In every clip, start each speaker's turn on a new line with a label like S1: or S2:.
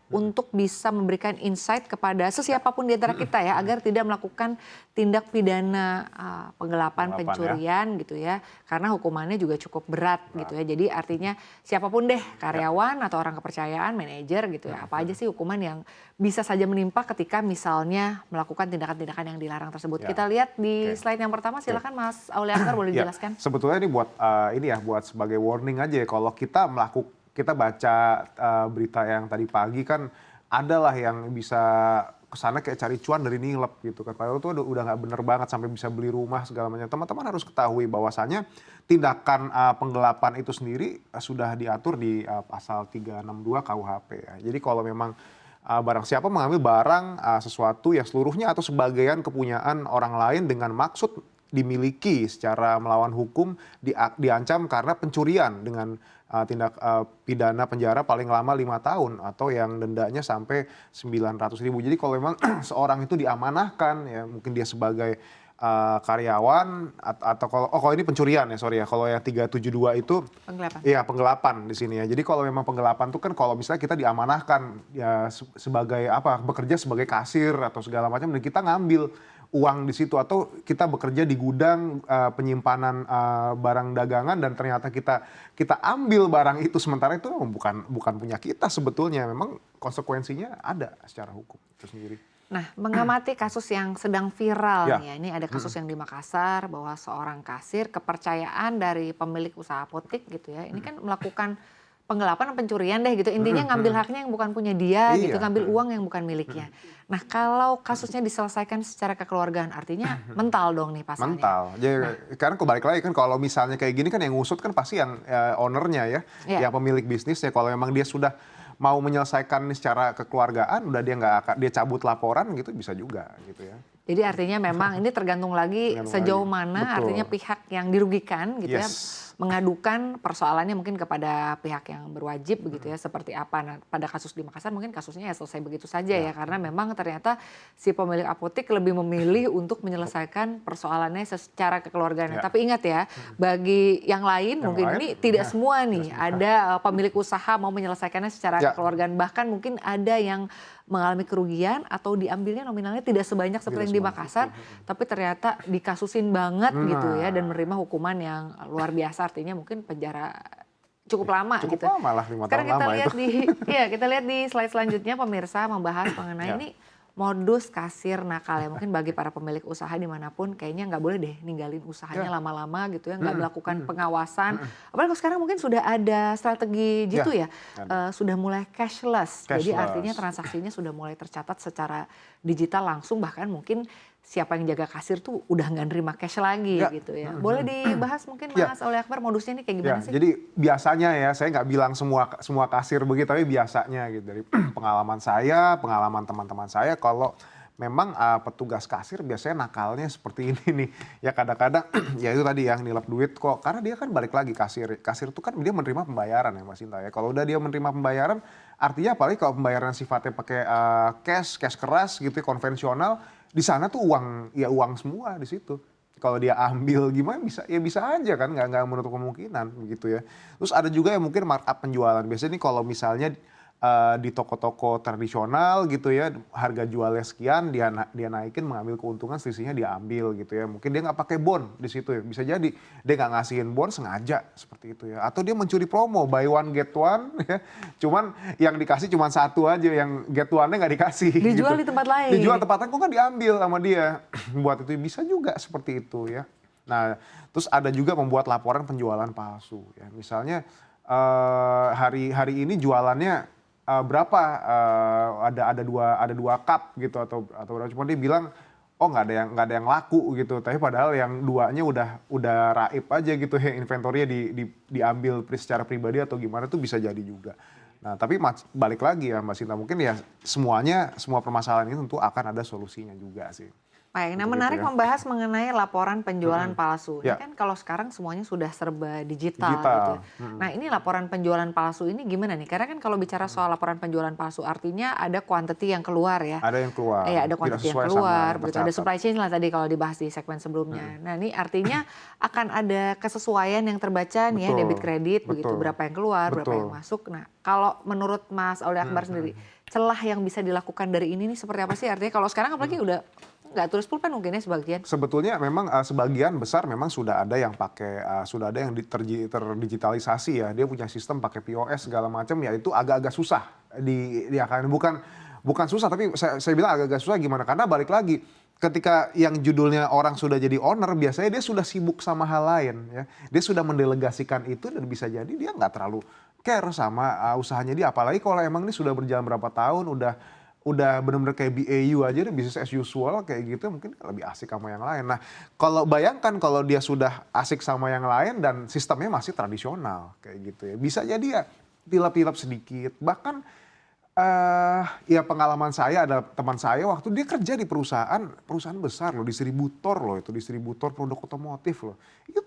S1: untuk bisa memberikan insight kepada sesiapapun di antara kita ya, agar tidak melakukan tindak pidana penggelapan, pencurian gitu ya, karena hukumannya juga cukup berat gitu ya. Jadi artinya siapapun deh, karyawan atau orang kepercayaan, manajer gitu ya, apa aja sih hukuman yang bisa saja menimpa ketika misalnya melakukan tindakan-tindakan yang dilarang tersebut. Kita lihat di slide yang pertama, silakan Mas Aulia Akbar boleh dijelaskan.
S2: Sebetulnya ini buat buat sebagai warning aja ya, kalau kita baca berita yang tadi pagi kan adalah yang bisa kesana kayak cari cuan dari nilep gitu kan. Padahal itu udah nggak bener banget sampai bisa beli rumah segala macam. Teman-teman harus ketahui bahwasannya tindakan penggelapan itu sendiri sudah diatur di pasal 362 KUHP ya. Jadi kalau memang barang siapa mengambil barang sesuatu yang seluruhnya atau sebagian kepunyaan orang lain dengan maksud dimiliki secara melawan hukum, diancam karena pencurian dengan tindak pidana penjara paling lama 5 tahun atau yang dendanya sampai 900.000. Jadi kalau memang seorang itu diamanahkan ya, mungkin dia sebagai karyawan atau kalau ini pencurian ya, sorry ya. Kalau yang 372 itu
S1: penggelapan.
S2: Iya, penggelapan di sini ya. Jadi kalau memang penggelapan itu kan kalau misalnya kita diamanahkan ya sebagai bekerja sebagai kasir atau segala macam dan kita ngambil uang di situ atau kita bekerja di gudang penyimpanan barang dagangan dan ternyata kita ambil barang itu, sementara itu bukan punya kita sebetulnya, memang konsekuensinya ada secara hukum itu sendiri.
S1: Nah, mengamati kasus yang sedang viral nih ya, ini ada kasus yang di Makassar bahwa seorang kasir kepercayaan dari pemilik usaha apotek gitu ya, ini kan melakukan penggelapan pencurian deh gitu, intinya ngambil haknya yang bukan punya dia gitu, ngambil uang yang bukan miliknya. Nah, kalau kasusnya diselesaikan secara kekeluargaan artinya mental dong nih pasalnya.
S2: Mental, jadi karena kebalik lagi kan kalau misalnya kayak gini kan yang ngusut kan pasti yang ownernya ya, yang pemilik bisnisnya. Kalau memang dia sudah mau menyelesaikan secara kekeluargaan, udah dia cabut laporan gitu bisa juga gitu ya.
S1: Jadi artinya memang ini tergantung lagi sejauh mana artinya pihak yang dirugikan gitu ya mengadukan persoalannya mungkin kepada pihak yang berwajib begitu ya, seperti apa. Nah, pada kasus di Makassar mungkin kasusnya ya selesai begitu saja ya, karena memang ternyata si pemilik apotek lebih memilih untuk menyelesaikan persoalannya secara kekeluargaan. Tapi ingat ya, bagi yang lain mungkin ini tidak semua nih ada pemilik usaha mau menyelesaikannya secara kekeluargaan, bahkan mungkin ada yang mengalami kerugian atau diambilnya nominalnya tidak sebanyak seperti yang di Makassar, tapi ternyata dikasusin banget gitu ya dan menerima hukuman yang luar biasa, artinya mungkin penjara cukup lama gitu.
S2: Cukup lama lah, 5 tahun
S1: Sekarang kita
S2: lama
S1: lihat
S2: itu.
S1: kita lihat di slide selanjutnya pemirsa membahas mengenai ini modus kasir nakal ya, mungkin bagi para pemilik usaha dimanapun kayaknya nggak boleh deh ninggalin usahanya lama-lama gitu ya, nggak melakukan pengawasan. Apalagi kalau sekarang mungkin sudah ada strategi gitu ya, sudah mulai cashless. Jadi artinya transaksinya sudah mulai tercatat secara digital langsung, bahkan mungkin siapa yang jaga kasir tuh udah nggak nerima cash lagi gitu ya. Boleh dibahas mungkin Mas Aulia Akbar modusnya ini kayak gimana sih?
S2: Jadi biasanya ya, saya nggak bilang semua kasir begitu, tapi biasanya gitu dari pengalaman saya, pengalaman teman-teman saya, kalau memang petugas kasir biasanya nakalnya seperti ini nih. Ya kadang-kadang ya itu tadi yang nilep duit kok, karena dia kan balik lagi kasir itu kan dia menerima pembayaran ya Mas Inta ya. Kalau udah dia menerima pembayaran, artinya apalagi kalau pembayaran sifatnya pakai cash keras gitu konvensional, di sana tuh uang semua di situ. Kalau dia ambil gimana bisa aja kan, nggak menutup kemungkinan begitu ya. Terus ada juga yang mungkin markup penjualan. Biasanya nih kalau misalnya di toko-toko tradisional gitu ya, harga jualnya sekian, dia naikin, mengambil keuntungan, selisihnya dia ambil gitu ya. Mungkin dia nggak pakai bon di situ ya, bisa jadi dia nggak ngasihin bon sengaja seperti itu ya. Atau dia mencuri promo buy one get one ya, cuman yang dikasih cuma satu aja, yang get one-nya nggak dikasih.
S1: Dijual
S2: gitu.
S1: di tempat lain.
S2: Dijual tempat lain kok nggak diambil sama dia. Buat itu bisa juga seperti itu ya. Nah, terus ada juga membuat laporan penjualan palsu ya. Misalnya hari ini jualannya berapa, ada dua cup gitu atau berapa, cuma dia bilang nggak ada yang laku gitu, tapi padahal yang duanya udah raib aja gitu ya, inventornya diambil secara pribadi atau gimana, tuh bisa jadi juga. Nah tapi balik lagi ya Mbak Sinta, mungkin ya semua permasalahan ini tentu akan ada solusinya juga sih.
S1: Baik, nah menarik membahas mengenai laporan penjualan palsu. Ini kan kalau sekarang semuanya sudah serba digital. Gitu ya. Nah ini laporan penjualan palsu ini gimana nih? Karena kan kalau bicara soal laporan penjualan palsu artinya ada quantity yang keluar ya.
S2: Ada yang keluar.
S1: Iya, ada quantity yang keluar. Begitu. Ada supply chain lah tadi kalau dibahas di segmen sebelumnya. Nah ini artinya akan ada kesesuaian yang terbaca nih ya, debit kredit begitu, berapa yang keluar, berapa yang masuk. Nah kalau menurut Mas Aulia Akbar sendiri, celah yang bisa dilakukan dari ini nih seperti apa sih? Artinya kalau sekarang apalagi udah nggak tulis pulpen mungkin ya sebagian.
S2: Sebetulnya memang sebagian besar memang sudah ada yang pakai, sudah ada yang terdigitalisasi ya. Dia punya sistem pakai POS segala macam ya, itu agak-agak susah diakalin. Bukan susah, tapi saya bilang agak-agak susah gimana? Karena balik lagi, ketika yang judulnya orang sudah jadi owner, biasanya dia sudah sibuk sama hal lain ya. Dia sudah mendelegasikan itu dan bisa jadi dia nggak terlalu care sama usahanya dia. Apalagi kalau emang ini sudah berjalan berapa tahun, udah benar-benar kayak BAU aja, deh, business as usual kayak gitu, mungkin lebih asik sama yang lain. Nah, kalau bayangkan kalau dia sudah asik sama yang lain dan sistemnya masih tradisional kayak gitu ya, bisa jadi ya tilap-tilap sedikit. Bahkan ya pengalaman saya, ada teman saya waktu dia kerja di perusahaan besar loh, distributor produk otomotif loh. Itu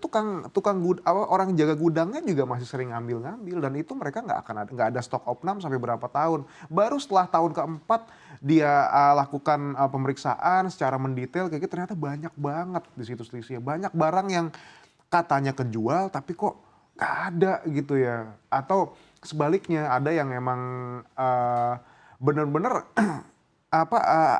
S2: orang jaga gudangnya juga masih sering ngambil dan itu mereka nggak ada stok opnam sampai berapa tahun. Baru setelah tahun keempat dia lakukan pemeriksaan secara mendetail kayak gitu, ternyata banyak banget di situ selisihnya. Banyak barang yang katanya kejual tapi kok nggak ada gitu ya. Atau sebaliknya ada yang emang bener-bener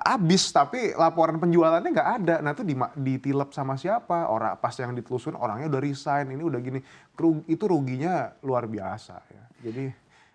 S2: habis tapi laporan penjualannya nggak ada. Nah itu ditilep sama siapa? Orang pas yang ditelusurin orangnya udah resign, ini udah gini. Itu ruginya luar biasa ya. Jadi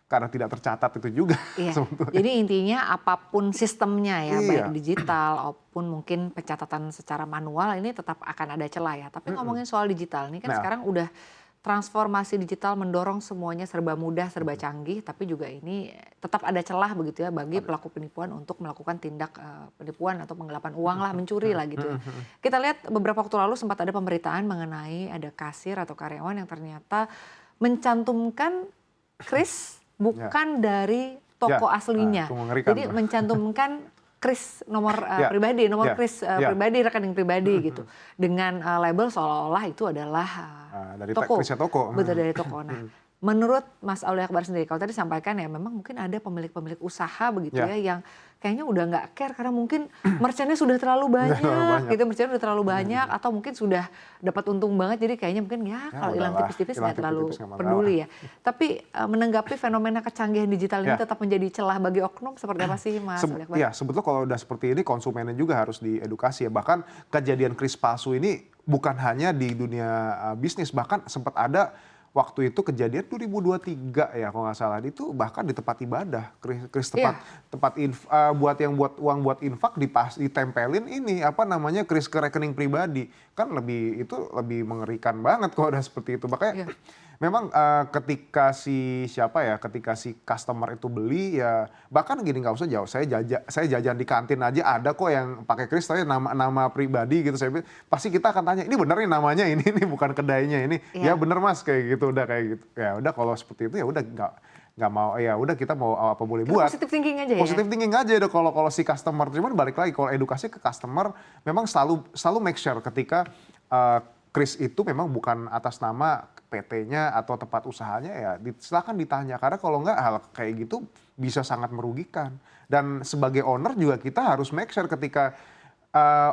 S2: karena tidak tercatat itu juga.
S1: Iya. Jadi intinya apapun sistemnya ya, baik digital maupun mungkin pencatatan secara manual, ini tetap akan ada celah ya. Tapi ngomongin soal digital, ini kan sekarang udah transformasi digital mendorong semuanya serba mudah, serba canggih, tapi juga ini tetap ada celah begitu ya bagi pelaku penipuan untuk melakukan tindak penipuan atau penggelapan uang lah, mencuri lah gitu ya. Kita lihat beberapa waktu lalu sempat ada pemberitaan mengenai ada kasir atau karyawan yang ternyata mencantumkan kris bukan dari toko aslinya. Jadi mencantumkan kris nomor pribadi, kris pribadi, rekening pribadi gitu. Dengan label seolah-olah itu adalah
S2: dari
S1: toko.
S2: toko.
S1: Betul, dari toko. Nah, menurut Mas Aulia Akbar sendiri, kalau tadi sampaikan ya memang mungkin ada pemilik-pemilik usaha begitu ya yang kayaknya udah nggak care karena mungkin merchantnya sudah terlalu banyak gitu, merchantnya udah terlalu banyak atau mungkin sudah dapat untung banget, jadi kayaknya mungkin kalau hilang tipis-tipis nggak terlalu peduli ya. Tapi menanggapi fenomena kecanggihan digital ini tetap menjadi celah bagi oknum, seperti apa sih Mas Aulia Akbar?
S2: Iya, sebetulnya kalau udah seperti ini konsumennya juga harus diedukasi ya. Bahkan kejadian kris palsu ini bukan hanya di dunia bisnis, bahkan sempat ada waktu itu kejadian 2023 ya kalau nggak salah, itu bahkan di tempat ibadah, kris buat uang buat infak ditempelin ini kris ke rekening pribadi, kan lebih mengerikan banget kalau udah seperti itu. Makanya memang ketika si customer itu beli ya, bahkan gini, nggak usah jauh, saya jajan di kantin aja ada kok yang pakai kris tapi nama pribadi gitu. Pasti kita akan tanya, ini bener nih namanya ini bukan kedainya ini. Ya bener mas, kayak gitu, udah kayak gitu. Ya udah kalau seperti itu ya udah nggak mau, ya udah kita mau apa boleh buat.
S1: Positive thinking aja ya.
S2: Positive thinking aja deh kalau si customer. Cuman balik lagi, kalau edukasi ke customer memang selalu make sure ketika kris itu memang bukan atas nama PT-nya atau tempat usahanya, ya silakan ditanya, karena kalau nggak hal kayak gitu bisa sangat merugikan. Dan sebagai owner juga kita harus make sure ketika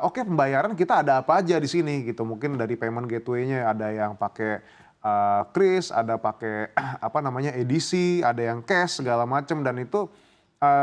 S2: oke, pembayaran kita ada apa aja di sini gitu. Mungkin dari payment gateway-nya ada yang pakai kris, ada pakai edisi, ada yang cash segala macam, dan itu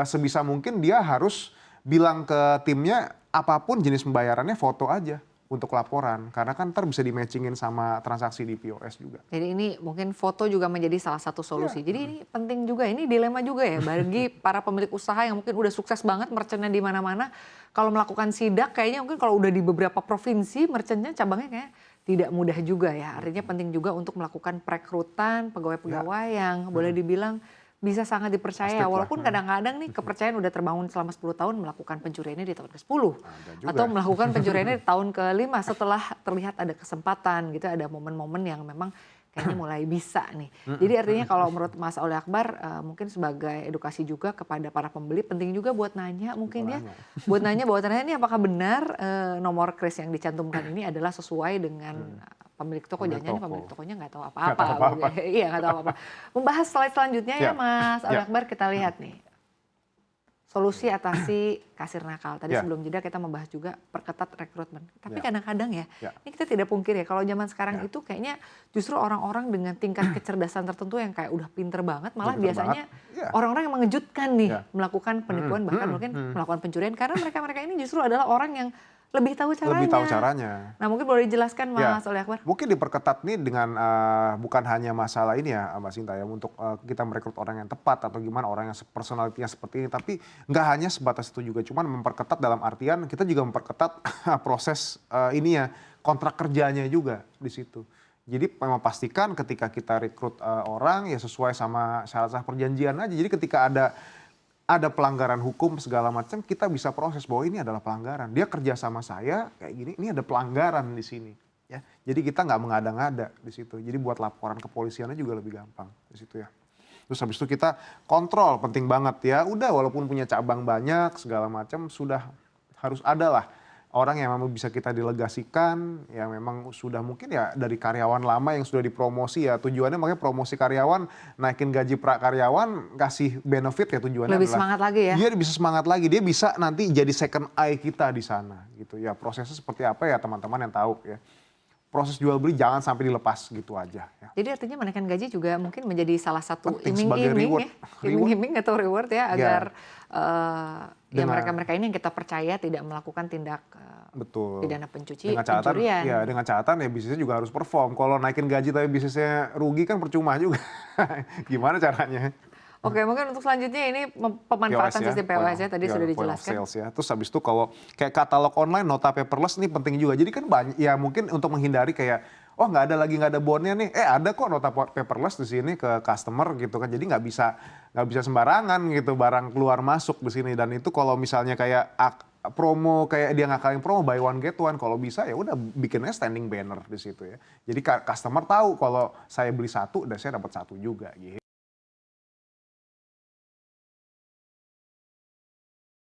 S2: sebisa mungkin dia harus bilang ke timnya apapun jenis pembayarannya foto aja untuk laporan, karena kan ntar bisa di-matchingin sama transaksi di POS juga.
S1: Jadi ini mungkin foto juga menjadi salah satu solusi. Jadi ini penting juga, ini dilema juga ya bagi para pemilik usaha yang mungkin udah sukses banget merchantnya di mana-mana. Kalau melakukan sidak kayaknya mungkin kalau udah di beberapa provinsi merchantnya cabangnya kayak tidak mudah juga ya. Artinya penting juga untuk melakukan perekrutan pegawai-pegawai yang boleh dibilang bisa sangat dipercaya, walaupun kadang-kadang nih kepercayaan udah terbangun selama 10 tahun, melakukan pencuriannya di tahun ke-10 atau melakukan pencuriannya di tahun ke-5 setelah terlihat ada kesempatan gitu, ada momen-momen yang memang kayaknya mulai bisa nih. Jadi artinya kalau menurut Mas Aulia Akbar mungkin sebagai edukasi juga kepada para pembeli, penting juga buat nanya mungkin ya, buat nanya bahwa ternyata ini apakah benar nomor kris yang dicantumkan ini adalah sesuai dengan pemilik toko. Jangan-jangan pemilik tokonya nggak tahu apa-apa. Iya, nggak tahu apa-apa. Membahas slide selanjutnya ya Mas Aulia Akbar, kita lihat nih. Solusi atasi kasir nakal. Tadi
S2: Ya.
S1: sebelum jeda kita membahas juga perketat rekrutmen. Tapi
S2: Ya.
S1: kadang-kadang ya,
S2: Ya.
S1: ini kita tidak pungkir ya, kalau zaman sekarang
S2: Ya.
S1: itu kayaknya justru orang-orang dengan tingkat kecerdasan tertentu yang kayak udah pinter banget, malah
S2: Pinter
S1: biasanya
S2: banget. Ya.
S1: orang-orang yang mengejutkan nih
S2: Ya.
S1: melakukan penipuan, bahkan mungkin melakukan pencurian, karena mereka-mereka ini justru adalah orang yang lebih tahu caranya.
S2: Lebih tahu caranya.
S1: Nah mungkin boleh dijelaskan
S2: Ya,
S1: Mas Oli Akbar?
S2: mungkin diperketat nih dengan bukan hanya masalah ini ya Mbak Sinta ya, untuk kita merekrut orang yang tepat atau gimana, orang yang personalitinya seperti ini, tapi nggak hanya sebatas itu juga, cuman memperketat dalam artian kita juga memperketat proses ini ya, kontrak kerjanya juga di situ. Jadi memang pastikan ketika kita rekrut orang ya sesuai sama syarat-syarat perjanjian aja. Jadi ketika ada pelanggaran hukum segala macam, kita bisa proses bahwa ini adalah pelanggaran. Dia kerja sama saya kayak gini, ini ada pelanggaran di sini. Ya, jadi kita nggak mengada-ngada di situ. Jadi buat laporan kepolisiannya juga lebih gampang di situ ya. Terus habis itu kita kontrol, penting banget ya. Udah walaupun punya cabang banyak segala macam, sudah harus ada lah orang yang memang bisa kita delegasikan, yang memang sudah mungkin ya dari karyawan lama yang sudah dipromosi ya. Tujuannya makanya promosi karyawan, naikin gaji karyawan, kasih benefit ya tujuannya.
S1: Lebih
S2: adalah
S1: semangat lagi ya?
S2: Dia bisa semangat lagi, dia bisa nanti jadi second eye kita di sana gitu ya. Prosesnya seperti apa ya teman-teman yang tahu ya. Proses jual beli jangan sampai dilepas gitu aja ya.
S1: Jadi artinya menaikkan gaji juga mungkin menjadi salah satu
S2: Penting sebagai
S1: iming-iming
S2: reward.
S1: ya, iming-iming atau reward ya, agar ya
S2: Dengan-
S1: mereka-mereka ini yang kita percaya tidak melakukan tindak
S2: Betul.
S1: pidana
S2: Dengan catatan,
S1: pencurian.
S2: ya dengan catatan ya bisnisnya juga harus perform. Kalau naikin gaji tapi bisnisnya rugi kan percuma juga. Gimana caranya?
S1: Oke, mungkin untuk selanjutnya ini pemanfaatan sistem POS ya, tadi sudah
S2: point of
S1: dijelaskan.
S2: sales ya. Terus habis itu kalau kayak katalog online nota paperless ini penting juga. Jadi kan banyak ya mungkin untuk menghindari kayak nggak ada bonnya nih. Ada kok nota paperless di sini ke customer gitu kan. Jadi nggak bisa sembarangan gitu barang keluar masuk di sini. Dan itu kalau misalnya kayak promo kayak dia ngakalin promo buy one get one, kalau bisa ya udah bikinnya standing banner di situ ya. Jadi customer tahu kalau saya beli satu dan saya dapat satu juga gitu.